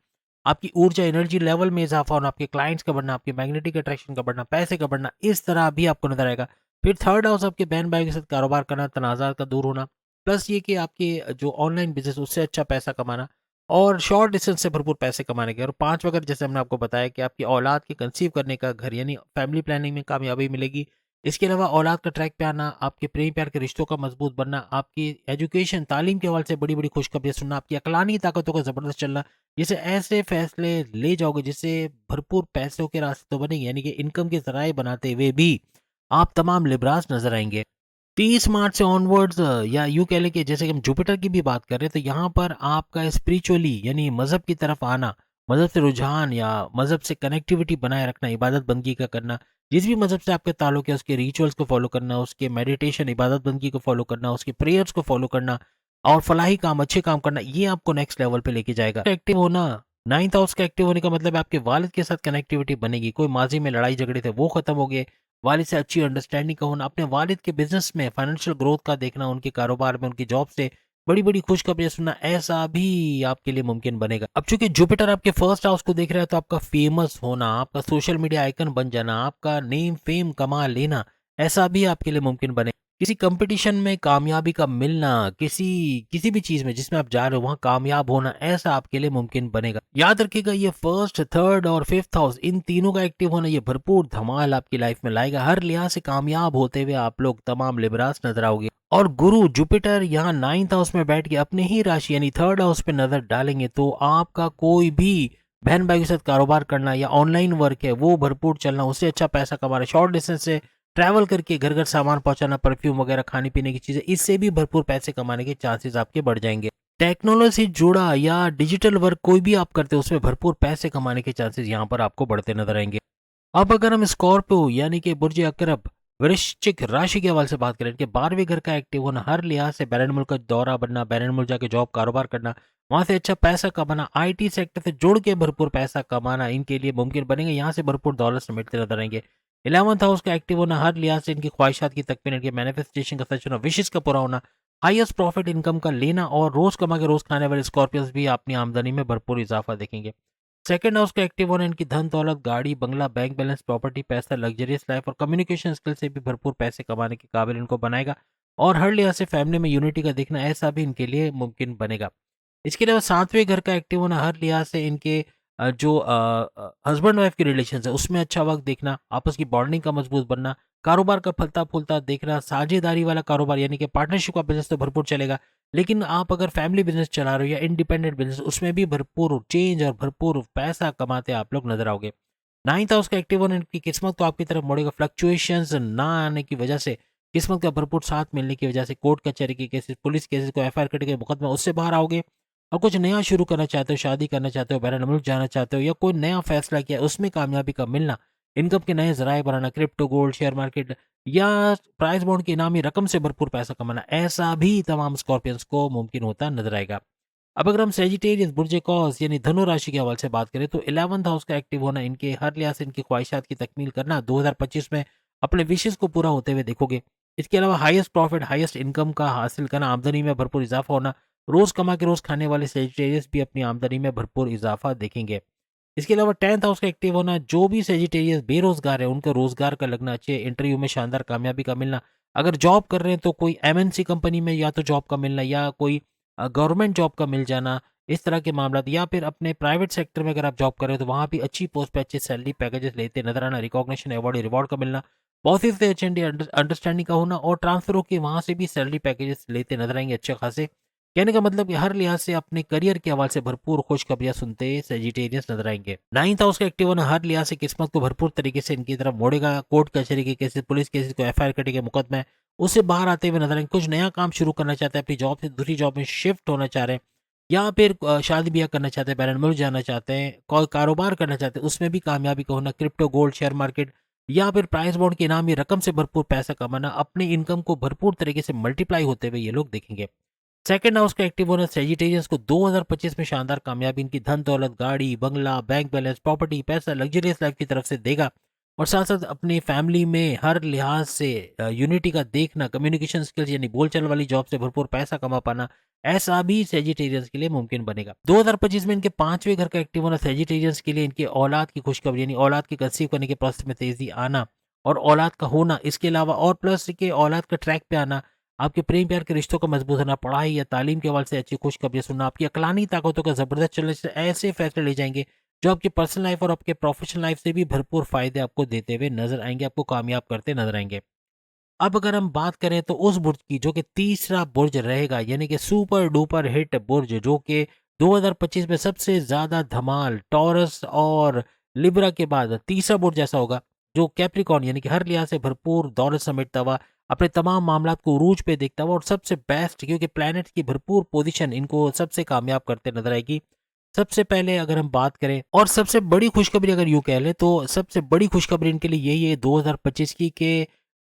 आपकी ऊर्जा एनर्जी लेवल में इजाफा होना, आपके क्लाइंट्स का बढ़ना, आपके मैग्नेटिक अट्रैक्शन का बढ़ना, पैसे का बढ़ना, इस तरह भी आपको नजर आएगा। फिर थर्ड हाउस आपके बहन भाई के साथ कारोबार करना, तनाज़ात का दूर होना, प्लस ये कि आपके जो ऑनलाइन बिजनेस उससे अच्छा पैसा कमाना और शॉर्ट डिस्टेंस से भरपूर पैसे कमाने के। और पांचवा घर जैसे हमने आपको बताया कि आपकी औलाद के कंसीव करने का घर, यानी फैमिली प्लानिंग में कामयाबी मिलेगी। इसके अलावा औलाद का ट्रैक पे आना, आपके प्रेम प्यार के रिश्तों का मजबूत बनना, आपकी एजुकेशन तालीम के हवाले से बड़ी बड़ी खुशखबरियां सुनना, आपकी अकलानी ताकतों का जबरदस्त चलना, जैसे ऐसे फैसले ले जाओगे जिससे भरपूर पैसों के रास्ते तो बनेंगे, यानी कि इनकम के जराये बनाते हुए भी आप तमाम लिबरास नजर आएंगे। 30 मार्च से ऑनवर्ड्स, या यूं कह लें कि जैसे कि हम जुपिटर की भी बात कर रहे हैं, तो यहाँ पर आपका स्पिरिचुअली यानी मजहब की तरफ आना, मजहब से रुझान या मजहब से कनेक्टिविटी बनाए रखना, इबादत बंदगी का करना, जिस भी मजहब से आपके ताल्लुक है उसके रिचुअल्स को फॉलो करना, उसके मेडिटेशन, इबादत बंदगी को फॉलो करना, उसके प्रेयर्स को फॉलो करना और फलाही काम, अच्छे काम करना, ये आपको नेक्स्ट लेवल पे लेके जाएगा। एक्टिव होना, 9th हाउस का एक्टिव होने का मतलब है आपके वालिद के साथ कनेक्टिविटी बनेगी, कोई माजी में लड़ाई झगड़े थे वो खत्म हो गए, वालिद से अच्छी अंडरस्टैंडिंग का होना, अपने वालिद के बिजनेस में फाइनेंशियल ग्रोथ का देखना, उनके कारोबार में, उनकी जॉब से बड़ी बड़ी खुशखबरियां सुनना, ऐसा भी आपके लिए मुमकिन बनेगा। अब चूंकि जुपिटर आपके फर्स्ट हाउस को देख रहा है, तो आपका फेमस होना, आपका सोशल मीडिया आइकन बन जाना, आपका नेम फेम कमा लेना, ऐसा भी आपके लिए मुमकिन बने। किसी कंपटीशन में कामयाबी का मिलना, किसी किसी भी चीज में जिसमें आप जा रहे हो वहां कामयाब होना, ऐसा आपके लिए मुमकिन बनेगा। याद रखिएगा ये फर्स्ट, थर्ड और फिफ्थ हाउस, इन तीनों का एक्टिव होना ये भरपूर धमाल आपकी लाइफ में लाएगा। हर लिहाज से कामयाब होते हुए आप लोग तमाम लिबरास नजर आओगे। और गुरु जुपिटर यहाँ 9th हाउस में बैठ के अपने ही राशि यानी थर्ड हाउस पे नजर डालेंगे, तो आपका कोई भी बहन भाई के साथ कारोबार करना या ऑनलाइन वर्क है वो भरपूर चलना, उससे अच्छा पैसा कमाना, शॉर्ट डिस्टेंस से ट्रैवल करके घर घर सामान पहुंचाना, परफ्यूम वगैरह खाने पीने की चीजें, इससे भी भरपूर पैसे कमाने के चांसेस आपके बढ़ जाएंगे। टेक्नोलॉजी से जुड़ा या डिजिटल वर्क कोई भी आप करते हो उसमें भरपूर पैसे कमाने के चांसेस यहाँ पर आपको बढ़ते नजर आएंगे। अब अगर हम स्कॉर्पियो यानी कि बुर्ज अकरब वृश्चिक राशि के हवाले से बात करें, इनके 12वें घर का एक्टिव होना, हर लिहाज से बैरन मुल्क का दौरा बनना, बैरन मुल्क जाके जॉब कारोबार करना, वहां से अच्छा पैसा कमाना, आईटी सेक्टर से जुड़ के भरपूर पैसा कमाना इनके लिए मुमकिन बनेंगे, यहाँ से भरपूर दौलत समेटते नजर आएंगे। 11th हाउस का एक्टिव होना, हर लिहाज से इनकी ख्वाहिशात की तकमील, इनके मैनिफेस्टेशन का सच होना, विशेष का पूरा होना, हाईएस्ट प्रॉफिट इनकम का लेना, और रोज कमा के रोज खाने वाले स्कॉर्पियंस भी अपनी आमदनी में भरपूर इजाफा देखेंगे। सेकंड हाउस का एक्टिव होना इनकी धन दौलत, गाड़ी बंगला, बैंक बैलेंस, प्रॉपर्टी, पैसा, लग्जरियस लाइफ और कम्युनिकेशन स्किल से भी भरपूर पैसे कमाने के काबिल इनको बनाएगा। और हर लिहाज से फैमिली में यूनिटी का देखना, ऐसा भी इनके लिए मुमकिन बनेगा। इसके अलावा 7वें घर का एक्टिव होना, हर लिहाज से इनके जो हस्बैंड वाइफ के रिलेशन है उसमें अच्छा वक्त देखना, आपस की बॉन्डिंग का मजबूत बनना, कारोबार का फलता फूलता देखना, साझेदारी वाला कारोबार यानी कि पार्टनरशिप का बिजनेस तो भरपूर चलेगा। लेकिन आप अगर फैमिली बिजनेस चला रहे हो या इंडिपेंडेंट बिजनेस, उसमें भी भरपूर चेंज और भरपूर पैसा कमाते आप लोग नजर आओगे। नाइन्थ हाउस का एक्टिव होने की किस्मत तो आपकी तरफ मुड़ेगा, फ्लक्चुएशंस ना आने की वजह से, किस्मत का भरपूर साथ मिलने की वजह से कोर्ट कचहरी के केसेस, पुलिस केसेस को एफआईआर करके मुकदमा उससे बाहर आओगे और कुछ नया शुरू करना चाहते हो, शादी करना चाहते हो, बैरन मुल्क जाना चाहते हो या कोई नया फैसला किया उसमें कामयाबी का मिलना, इनकम के नए जराए बनाना, क्रिप्टो, गोल्ड, शेयर मार्केट या प्राइस बॉन्ड की इनामी रकम से भरपूर पैसा कमाना, ऐसा भी तमाम स्कॉर्पियंस को मुमकिन होता नजर आएगा। अब अगर हम सेजिटेरियस बुर्ज कॉस यानी धनु राशि के हवाले से बात करें तो 11th हाउस का एक्टिव होना, इनके हर लिहाज से इनकी ख्वाहिशात की तकमील करना 2025 में अपने विशेष को पूरा होते हुए देखोगे। इसके अलावा हाईएस्ट प्रॉफिट, हाईएस्ट इनकम का हासिल करना, आमदनी में भरपूर इजाफा होना, रोज कमा के रोज खाने वाले सेजिटेरियस भी अपनी आमदनी में भरपूर इजाफा देखेंगे। इसके अलावा 10th हाउस का एक्टिव होना, जो भी सेजिटेरियस बेरोजगार है उनका रोजगार का लगना, अच्छे इंटरव्यू में शानदार कामयाबी का मिलना, अगर जॉब कर रहे हैं तो कोई एमएनसी कंपनी में या तो जॉब का मिलना या कोई गवर्नमेंट जॉब का मिल जाना, इस तरह के मामला, या फिर अपने प्राइवेट सेक्टर में अगर आप जॉब कर रहे हो तो वहाँ भी अच्छी पोस्ट पे अच्छे सैलरी पैकेजेस लेते नजर आना, रिकॉग्निशन, अवार्ड, रिवॉर्ड का मिलना, बॉसेस से अच्छी अंडरस्टैंडिंग का होना और ट्रांसफर होकर वहाँ से भी सैलरी पैकेजेस लेते नजर आएंगे अच्छे खासे। कहने का मतलब कि हर लिहाज से अपने करियर के हवाले से भरपूर खुशखबरियां सुनते सेजिटेरियंस नजर आएंगे। 9th हाउस का एक्टिव होना हर लिहाज से किस्मत को भरपूर तरीके से इनकी तरफ मोड़ेगा, कोर्ट कचहरी के केसेस, पुलिस केसेस को एफआईआर कटेंगे, मुकदमे उससे बाहर आते हुए नजर आएंगे, कुछ नया काम शुरू करना चाहते हैं, अपनी जॉब से दूसरी जॉब में शिफ्ट होना चाह रहे हैं या फिर शादी ब्याह करना चाहते हैं, बैरन मुल्क जाना चाहते हैं, कोई कारोबार करना चाहते हैं, उसमें भी कामयाबी का होना, क्रिप्टो, गोल्ड, शेयर मार्केट या फिर प्राइस बॉन्ड के इनामी रकम से भरपूर पैसा कमाना, अपनी इनकम को भरपूर तरीके से मल्टीप्लाई होते हुए ये लोग देखेंगे। सेकंड हाउस का एक्टिव होना सेजिटेरियस को 2025 में शानदार कामयाबी इनकी धन दौलत, गाड़ी, बंगला, बैंक बैलेंस, प्रॉपर्टी, पैसा, लग्जरियस लाइफ की तरफ से देगा और साथ साथ अपनी फैमिली में हर लिहाज से यूनिटी का देखना, कम्युनिकेशन स्किल्स यानी बोलचाल वाली जॉब से भरपूर पैसा कमा पाना, ऐसा भी सेजिटेरियंस के लिए मुमकिन बनेगा। 2025 में इनके पांचवें घर का एक्टिव होना सेजिटेरियंस के लिए इनके औलाद की खुशखबरी यानी औलाद की कंसीव करने के प्रोसेस में तेजी आना और औलाद का होना, इसके अलावा और प्लस के औलाद का ट्रैक पे आना, आपके प्रेम प्यार के रिश्तों का मजबूत होना, पढ़ाई या तालीम के हवाले से अच्छी खुशखबरियां सुनना, आपकी अकलानी ताकतों का जबरदस्त चलने से ऐसे फैसले ले जाएंगे जो आपकी पर्सनल लाइफ और आपके प्रोफेशनल लाइफ से भी भरपूर फायदे आपको देते हुए नजर आएंगे, आपको कामयाब करते नजर आएंगे। अब अगर हम बात करें तो उस बुर्ज की जो कि तीसरा बुर्ज रहेगा यानी कि सुपर डुपर हिट बुर्ज, जो कि 2025 में सबसे ज्यादा धमाल टॉरस और लिब्रा के बाद तीसरा बुर्ज ऐसा होगा जो कैप्रिकॉर्न यानी कि हर लिहाज से भरपूर दौलत समेटता हुआ, अपने तमाम मामला को उरूज पे देखता हुआ और सबसे बेस्ट क्योंकि प्लैनेट्स की भरपूर पोजीशन इनको सबसे कामयाब करते नजर आएगी। सबसे पहले अगर हम बात करें और सबसे बड़ी खुशखबरी अगर यूं कह ले तो सबसे बड़ी खुशखबरी इनके लिए यही है 2025 की के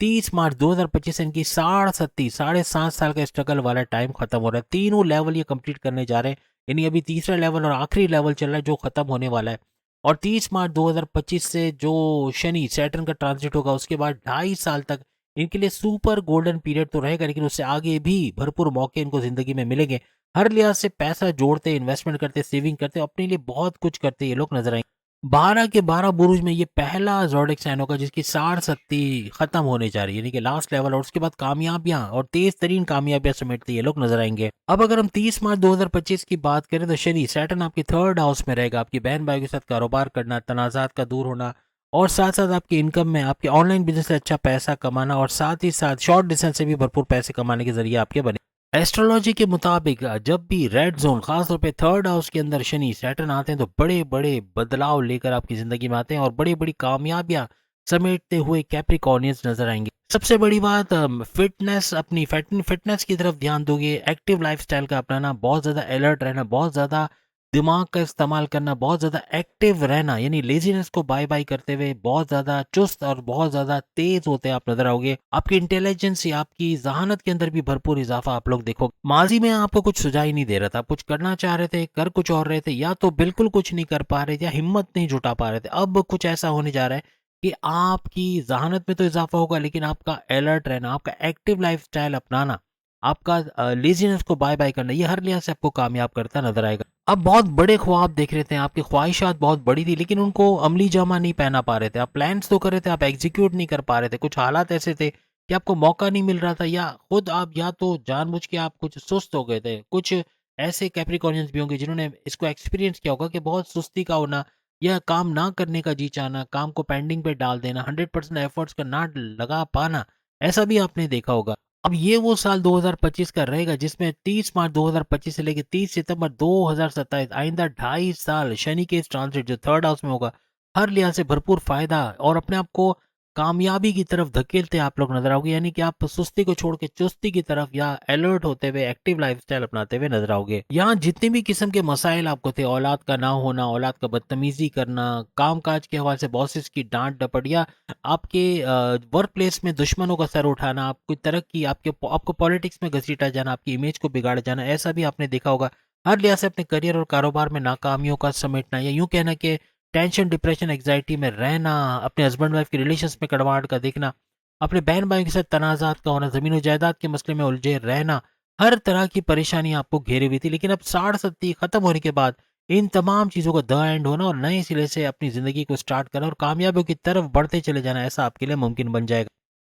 30 मार्च 2025 से इनकी 7.5 साल का स्ट्रगल वाला टाइम खत्म हो रहा है। तीनों लेवल ये कंप्लीट करने जा रहे हैं, यानी अभी तीसरा लेवल और आखिरी लेवल चल रहा है जो खत्म होने वाला है। और 30 मार्च 2025 से जो शनि सैटर्न का ट्रांजिट होगा उसके बाद 2.5 साल तक इनके लिए सुपर गोल्डन पीरियड तो रहेगा, लेकिन उससे आगे भी भरपूर मौके इनको जिंदगी में मिलेंगे। हर लिहाज से पैसा जोड़ते, इन्वेस्टमेंट करते, सेविंग करते, अपने लिए बहुत कुछ करते ये लोग नजर आएंगे। 12 के 12 बुरुज में ये पहला ज़ोडिएक साइन होगा जिसकी 60 शक्ति खत्म होने जा रही है, यानी कि लास्ट लेवल, और उसके बाद कामयाबियां और तेज तरीन कामयाबियां समेटते ये लोग नजर आएंगे। अब अगर हम 30 मार्च 2025 की बात करें तो शनि सैटर्न आपके थर्ड हाउस में रहेगा, आपकी बहन भाई के साथ कारोबार करना, तनाजात का दूर होना और साथ साथ आपकी इनकम में आपके ऑनलाइन बिजनेस से अच्छा पैसा कमाना और साथ ही साथ शॉर्ट डिस्टेंस से भी भरपूर पैसे कमाने के जरिए आपके बने। एस्ट्रोलॉजी के मुताबिक जब भी रेड जोन खासतौर पे थर्ड हाउस के अंदर शनि सैटर्न आते हैं तो बड़े बड़े बदलाव लेकर आपकी जिंदगी में आते हैं और बड़ी बड़ी कामयाबियां समेटते हुए कैप्रिकॉर्नियंस नजर आएंगे। सबसे बड़ी बात फिटनेस, अपनी फिटनेस की तरफ ध्यान दोगे, एक्टिव लाइफस्टाइल का अपनाना, बहुत ज्यादा अलर्ट रहना, बहुत ज्यादा दिमाग का इस्तेमाल करना, बहुत ज्यादा एक्टिव रहना, यानी लेजीनेस को बाय बाय करते हुए बहुत ज्यादा चुस्त और बहुत ज्यादा तेज होते आप नजर आओगे। आपकी इंटेलिजेंस या आपकी जहानत के अंदर भी भरपूर इजाफा आप लोग देखोगे। माजी में आपको कुछ सुझाव ही नहीं दे रहा था, कुछ करना चाह रहे थे, कर कुछ और रहे थे, या तो बिल्कुल कुछ नहीं कर पा रहे थे या हिम्मत नहीं जुटा पा रहे थे। अब कुछ ऐसा होने जा रहा है कि आपकी जहानत में तो इजाफा होगा, लेकिन आपका अलर्ट रहना, आपका एक्टिव लाइफस्टाइल अपनाना, आपका लेजीनेस को बाय बाय करना, ये हर लिहाज से आपको कामयाब करता नजर आएगा। अब बहुत बड़े ख्वाब देख रहे थे, आपकी ख्वाहिशात बहुत बड़ी थी लेकिन उनको अमली जामा नहीं पहना पा रहे थे, आप प्लान्स तो कर रहे थे, आप एग्जीक्यूट नहीं कर पा रहे थे। कुछ हालात ऐसे थे कि आपको मौका नहीं मिल रहा था, या खुद आप या तो जानबूझ के आप कुछ सुस्त हो गए थे, कुछ ऐसे कैप्रिकॉर्नियंस भी होंगे जिन्होंने इसको एक्सपीरियंस किया होगा कि बहुत सुस्ती का होना या काम ना करने का जी चाहना, काम को पेंडिंग पे डाल देना, 100% एफर्ट्स का ना लगा पाना, ऐसा भी आपने देखा होगा। अब ये वो साल 2025 का रहेगा जिसमें 30 मार्च 2025 से लेके 30 सितंबर 2027 आइंदा 2.5 साल शनि के इस ट्रांजिट जो थर्ड हाउस में होगा, हर लिहाज से भरपूर फायदा और अपने आप को कामयाबी की तरफ धकेलते आप लोग नजर आओगे, यानी कि आप सुस्ती को छोड़ के चुस्ती की तरफ या अलर्ट होते हुए एक्टिव लाइफस्टाइल अपनाते हुए नजर आओगे। यहाँ जितने भी किस्म के मसाइल आपको थे, औलाद का ना होना, औलाद का बदतमीजी करना, कामकाज के हवाले से बॉसेस की डांट डपट या आपके वर्क प्लेस में दुश्मनों का सर उठाना, आपकी तरक्की, आपको पॉलिटिक्स में घसीटा जाना, आपकी इमेज को बिगाड़ जाना, ऐसा भी आपने देखा होगा। हर लिहाज से अपने करियर और कारोबार में नाकामियों का समेटना या यूं कहना कि टेंशन, डिप्रेशन, एंग्जाइटी में रहना, अपने हस्बैंड वाइफ के रिलेशंस में कड़वाहट का देखना, अपने बहन भाइयों के साथ तनाजात का होना, जमीन और जायदाद के मसले में उलझे रहना, हर तरह की परेशानी आपको घेरी हुई थी। लेकिन अब 60 खत्म होने के बाद इन तमाम चीज़ों का द एंड होना और नए सिरे से अपनी ज़िंदगी को स्टार्ट करना और कामयाबियों की तरफ बढ़ते चले जाना, ऐसा आपके लिए मुमकिन बन जाएगा।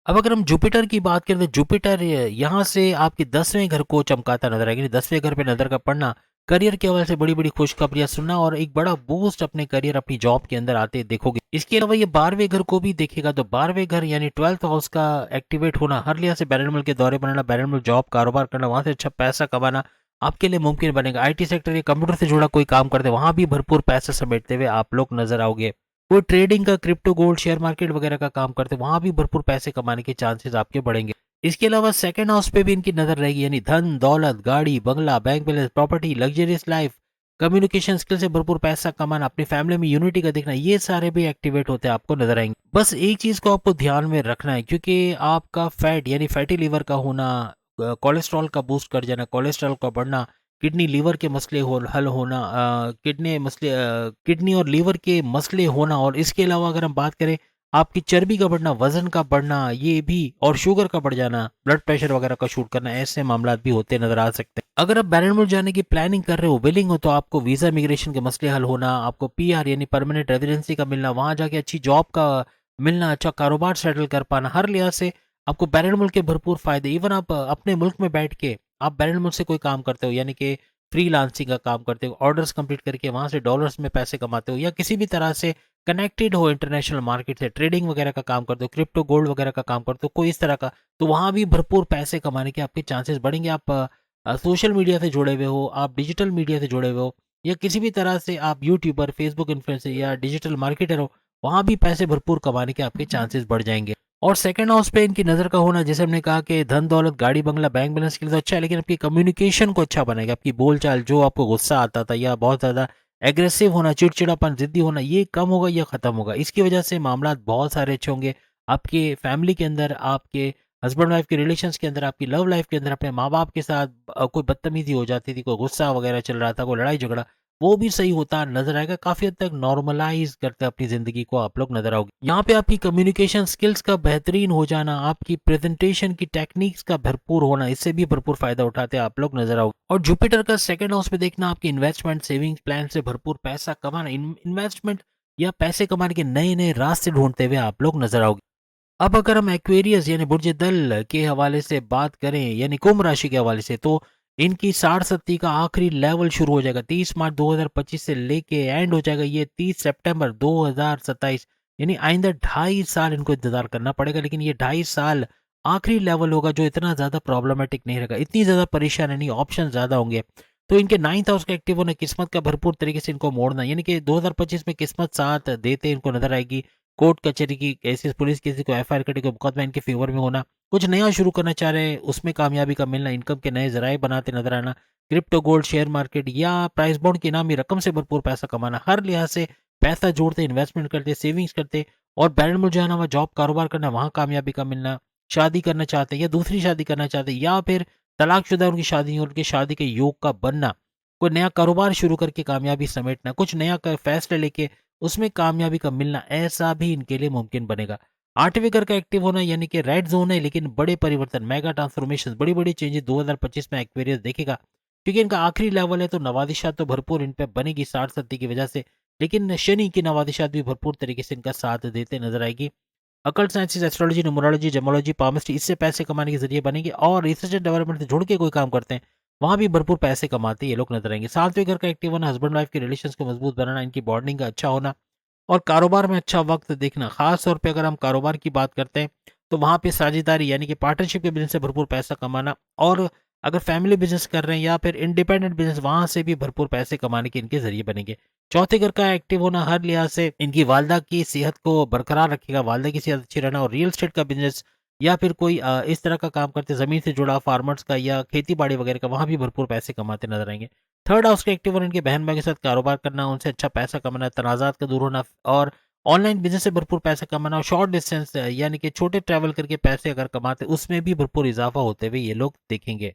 अब अगर हम जुपिटर की बात करें तो जुपिटर यहाँ से आपके 10वें घर को चमकाता नजर आएगा। 10वें घर पे नजर का पड़ना करियर के हवाले से बड़ी बड़ी खुशखबरियां सुनना और एक बड़ा बूस्ट अपने करियर अपनी जॉब के अंदर आते देखोगे। इसके अलावा ये 12वें घर को भी देखेगा तो 12वें घर यानी 12th हाउस का एक्टिवेट होना, हर लिहाज से बैरन मुल्क के दौरे बनाना, बैरन मुल्क जॉब कारोबार करना, वहां से अच्छा पैसा कमाना आपके लिए मुमकिन बनेगा। आईटी सेक्टर या कंप्यूटर से जुड़ा कोई काम करते वहां भी भरपूर पैसा समेटते हुए आप लोग नजर आओगे। कोई ट्रेडिंग का, क्रिप्टो, गोल्ड, शेयर मार्केट वगैरह का काम करते हैं वहां भी भरपूर पैसे कमाने के चांसेस आपके बढ़ेंगे। इसके अलावा सेकंड हाउस पे भी इनकी नजर रहेगी, यानी धन दौलत, गाड़ी बंगला, bank balance, property, luxurious life, communication skill से भरपूर पैसा कमाना, अपनी फैमिली में यूनिटी का देखना, ये सारे भी एक्टिवेट होते हैं आपको नजर आएंगे। बस एक चीज को आपको ध्यान में रखना है, क्योंकि आपका फैट यानी फैटी लीवर का होना, कोलेस्ट्रॉल का बूस्ट कर जाना, कोलेस्ट्रॉल का बढ़ना, किडनी लीवर के मसले हल होना, किडनी और लीवर के मसले होना, और इसके अलावा अगर हम बात करें आपकी चर्बी का बढ़ना, वजन का बढ़ना, ये भी, और शुगर का बढ़ जाना, ब्लड प्रेशर वगैरह का शूट करना, ऐसे मामला भी होते नजर आ सकते हैं। अगर आप बैरन जाने की प्लानिंग कर रहे हो, विलिंग हो, तो आपको वीजा इमिग्रेशन के मसले हल होना, आपको पीआर यानी परमानेंट रेजिडेंसी का मिलना, वहां जाके अच्छी जॉब का मिलना, अच्छा कारोबार सेटल कर पाना, हर लिहाज से आपको बैरन मुल्क के भरपूर फायदे। इवन आप अपने मुल्क में बैठ के आप बैरन मुल्क से कोई काम करते हो, यानी कि फ्रीलांसिंग का काम करते हो, ऑर्डर्स कंप्लीट करके वहां से डॉलर्स में पैसे कमाते हो, या किसी भी तरह से कनेक्टेड हो इंटरनेशनल मार्केट से, ट्रेडिंग वगैरह का काम करते हो, क्रिप्टो गोल्ड वगैरह का काम करते हो, कोई इस तरह का, तो वहां भी भरपूर पैसे कमाने के आपके चांसेस बढ़ेंगे। आप सोशल मीडिया से जुड़े हुए हो, आप डिजिटल मीडिया से जुड़े हुए हो, या किसी भी तरह से आप यूट्यूबर, फेसबुक इन्फ्लुएंसर या डिजिटल मार्केटर हो, वहां भी पैसे भरपूर कमाने के आपके चांसेस बढ़ जाएंगे। और सेकंड हाउस पे इनकी नजर का होना, जैसे हमने कहा कि धन दौलत, गाड़ी बंगला, बैंक बैलेंस के लिए तो अच्छा है, लेकिन आपकी कम्युनिकेशन को अच्छा बनाएगा। आपकी बोलचाल, जो आपको गुस्सा आता था या बहुत ज्यादा एग्रेसिव होना, चिड़चिड़ापन, जिद्दी होना, ये कम होगा या खत्म होगा। इसकी वजह से मामला बहुत सारे अच्छे होंगे आपके फैमिली के अंदर, आपके हस्बैंड वाइफ के रिलेशंस के अंदर, आपकी लव लाइफ के अंदर, अपने माँ बाप के साथ कोई बदतमीजी हो जाती थी, कोई गुस्सा वगैरह चल रहा था, कोई लड़ाई झगड़ा, वो भी सही होता नजर आएगा। काफी हद तक नॉर्मलाइज करते अपनी जिंदगी को आप लोग नजर आओगे। यहाँ पे आपकी कम्युनिकेशन स्किल्स का बेहतरीन हो जाना, आपकी प्रेजेंटेशन की टेक्निक्स का भरपूर होना, इससे भी भरपूर फायदा उठाते आप लोग नजर आओगे। और जुपिटर का सेकंड हाउस में देखना आपकी इन्वेस्टमेंट, सेविंग्स प्लान से भरपूर पैसा कमाना, इन्वेस्टमेंट या पैसे कमाने के नए नए रास्ते ढूंढते हुए आप लोग नजर आओगे। अब अगर हम एक्वेरियस यानी बुर्ज दल के हवाले से बात करें, यानी कुंभ राशि के हवाले से, तो इनकी 60 का आखिरी लेवल शुरू हो जाएगा 30 मार्च 2025 से लेके एंड हो जाएगा ये 30 सितंबर 2027, यानी आइंदा 2.5 साल इनको इंतजार करना पड़ेगा। लेकिन ये 2.5 साल आखिरी लेवल होगा जो इतना ज्यादा प्रॉब्लमेटिक नहीं रहेगा, इतनी ज्यादा परेशानी नहीं, ऑप्शन ज्यादा होंगे। तो इनके 9th हाउस का एक्टिव होना, किस्मत का भरपूर तरीके से इनको मोड़ना, यानी कि 2025 में किस्मत साथ देते इनको नजर आएगी। कोर्ट कचहरी की केसेस, पुलिस किसी को एफआईआर करके कोई मुकदमा इनके फेवर में होना, कुछ नया शुरू करना चाह रहे हैं उसमें कामयाबी का मिलना, इनकम के नए जराए बनाते नजर आना, क्रिप्टो गोल्ड, शेयर मार्केट या प्राइस बॉन्ड की नामी रकम से भरपूर पैसा कमाना, हर लिहाज से पैसा जोड़ते, इन्वेस्टमेंट करते, सेविंग्स करते, और बैरन मुल्क जाना हुआ जॉब कारोबार करना, वहां कामयाबी का मिलना, शादी करना चाहते हैं या दूसरी शादी करना चाहते हैं, या फिर तलाकशुदा उनकी शादी और उनकी शादी के योग का बनना, कोई नया कारोबार शुरू करके कामयाबी समेटना, कुछ नया फैसले लेके उसमें कामयाबी का मिलना, ऐसा भी इनके लिए मुमकिन बनेगा। 8वें घर का एक्टिव होना, यानी कि रेड जोन है, लेकिन बड़े परिवर्तन, मेगा ट्रांसफॉर्मेशन, बड़ी बड़ी चेंजेस 2025 में एक्वेरियस देखेगा, क्योंकि इनका आखिरी लेवल है। तो नवादिशात तो भरपूर इन पे बनेगी 60 की वजह से, लेकिन शनि की नवादिशात भी भरपूर तरीके से इनका साथ देते नजर आएगी। Occult sciences, astrology, numerology, gemology, palmistry, इससे पैसे कमाने के जरिए बनेगी। और रिसर्च एंड डेवलपमेंट से जुड़ के कोई काम करते हैं वहाँ भी भरपूर पैसे कमाते ये लोग नजर आएंगे। सातवें घर का एक्टिव होना, हस्बैंड वाइफ के रिलेशंस को मजबूत बनाना, इनकी बॉन्डिंग का अच्छा होना और कारोबार में अच्छा वक्त देखना। खास तौर पे अगर हम कारोबार की बात करते हैं तो वहाँ पे साझेदारी यानी कि पार्टनरशिप के बिजनेस से भरपूर पैसा कमाना, और अगर फैमिली बिजनेस कर रहे हैं या फिर इंडिपेंडेंट बिजनेस, वहां से भी भरपूर पैसे कमाने के इनके जरिए बनेंगे। चौथे घर का एक्टिव होना हर लिहाज से इनकी वालदा की सेहत को बरकरार रखेगा, वालदा की सेहत अच्छी रहना, और रियल एस्टेट का बिजनेस या फिर कोई इस तरह का काम करते जमीन से जुड़ा फार्मर्स का या खेती बाड़ी वगैरह का, वहां भी भरपूर पैसे कमाते नजर आएंगे। थर्ड हाउस के एक्टिव होना इनके बहन भाई के साथ कारोबार करना, उनसे अच्छा पैसा कमाना, तनाजात का दूर होना और ऑनलाइन बिजनेस से भरपूर पैसा कमाना, और शॉर्ट डिस्टेंस यानी कि छोटे ट्रैवल करके पैसे अगर कमाते उसमें भी भरपूर इजाफा होते हुए ये लोग देखेंगे।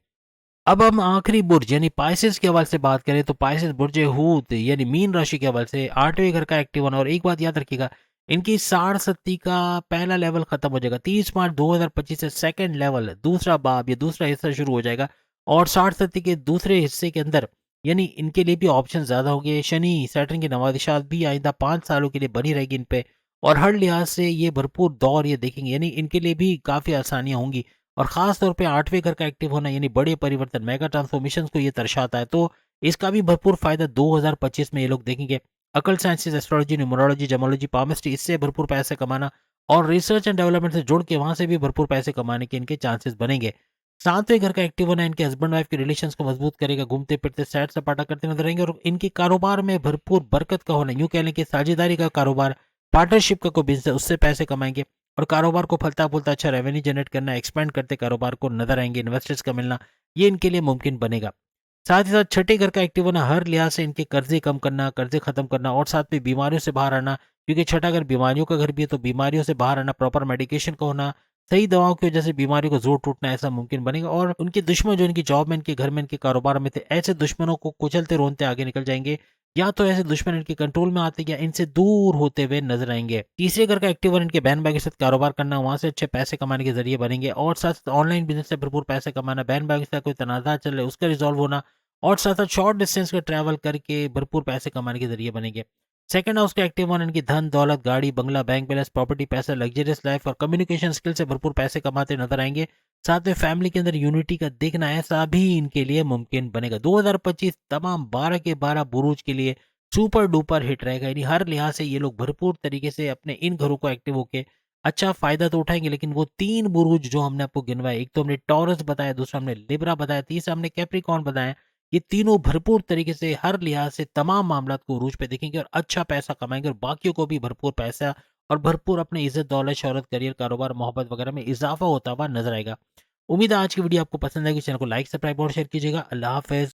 अब हम आखिरी बुर्ज यानी पाइसेस के हवाले से बात करें तो पाइसेस बुर्ज हूत यानी मीन राशि के हवाले से आठवें घर का एक्टिव होना, और एक बात याद रखिएगा, इनकी साढ़ सत्ती का पहला लेवल खत्म हो जाएगा 30 मार्च 2025 से। सेकंड लेवल दूसरा बाब या दूसरा हिस्सा शुरू हो जाएगा, और साढ़ सत्ती के दूसरे हिस्से के अंदर यानी इनके लिए भी ऑप्शन ज्यादा होंगे। शनि सैटर्न की नवादिशात भी आइंदा 5 सालों के लिए बनी रहेगी इन पे, और हर लिहाज से ये भरपूर दौर ये देखेंगे, यानी इनके लिए भी काफी आसानियां होंगी। और खास तौर पे आठवें घर का एक्टिव होना यानी बड़े परिवर्तन, मेगा ट्रांसफॉर्मेशन को ये दर्शाता है, तो इसका भी भरपूर फायदा 2025 में ये लोग देखेंगे। अकल साइंसेज, एस्ट्रोलॉजी, न्यूमरोलॉजी, जमोलॉजी, पामिस्ट्री, इससे भरपूर पैसे कमाना और रिसर्च एंड डेवलपमेंट से जुड़ के वहां से भी भरपूर पैसे कमाने के इनके चांसेस बनेंगे। सातवें घर का एक्टिव होना इनके हस्बैंड वाइफ के रिलेशंस को मजबूत करेगा, घूमते फिरते सैर सपाटा करते नजर आएंगे, और इनके कारोबार में भरपूर बरकत का होना, यूं कह लें कि साझेदारी का कारोबार, पार्टनरशिप का कोई बिजनेस, उससे पैसे कमाएंगे और कारोबार को फलता फूलता अच्छा रेवेन्यू जनरेट करना, एक्सपेंड करते कारोबार को नजर आएंगे, इन्वेस्टर्स का मिलना, ये इनके लिए मुमकिन बनेगा। साथ ही साथ छठे घर का एक्टिव होना हर लिहाज से इनके कर्जे कम करना, कर्जे खत्म करना, और साथ में बीमारियों से बाहर आना, क्योंकि छठा घर बीमारियों का घर भी है, तो बीमारियों से बाहर आना, प्रॉपर मेडिकेशन का होना, सही दवाओं की वजह से बीमारियों को जोर टूटना, ऐसा मुमकिन बनेगा। और उनके दुश्मन जो इनकी जॉब में, इनके घर में, इनके कारोबार में थे, ऐसे दुश्मनों को कुचलते रोनते आगे निकल जाएंगे, या तो ऐसे दुश्मन इनके कंट्रोल में आते या इनसे दूर होते हुए नजर आएंगे। तीसरे घर का एक्टिव इनके बहन भाई के साथ कारोबार करना, वहां से अच्छे पैसे कमाने के जरिए बनेंगे, और साथ साथ ऑनलाइन बिजनेस से भरपूर पैसे कमाना, बहन भाई के साथ कोई तनाजा चल रहा है उसका रिजॉल्व होना, और साथ साथ शॉर्ट डिस्टेंस का ट्रैवल करके भरपूर पैसे कमाने के जरिए बनेंगे। सेकंड हाउस का एक्टिव वन इनकी धन दौलत, गाड़ी बंगला, बैंक बैलेंस, प्रॉपर्टी, पैसा, लग्जरियस लाइफ और कम्युनिकेशन स्किल से भरपूर पैसे कमाते नजर आएंगे। साथ में फैमिली के अंदर यूनिटी का देखना, ऐसा भी इनके लिए मुमकिन बनेगा। 2025 तमाम 12 के 12 बुरूज के लिए सुपर डुपर हिट रहेगा, यानी हर लिहाज से ये लोग भरपूर तरीके से अपने इन घरों को एक्टिव होके अच्छा फायदा तो उठाएंगे। लेकिन वो तीन बुरूज जो हमने आपको गिनवाए, एक तो हमने टॉरस बताया, दूसरा हमने लिब्रा बताया, तीसरा हमने कैप्रिकॉर्न बताया, ये तीनों भरपूर तरीके से हर लिहाज से तमाम मामलात को उरूज पे देखेंगे और अच्छा पैसा कमाएंगे, और बाकियों को भी भरपूर पैसा और भरपूर अपने इज्जत दौलत शौहरत करियर कारोबार मोहब्बत वगैरह में इजाफा होता हुआ नजर आएगा। उम्मीद है आज की वीडियो आपको पसंद आएगी। चैनल को लाइक सब्सक्राइब और शेयर कीजिएगा। अल्लाह हाफिज।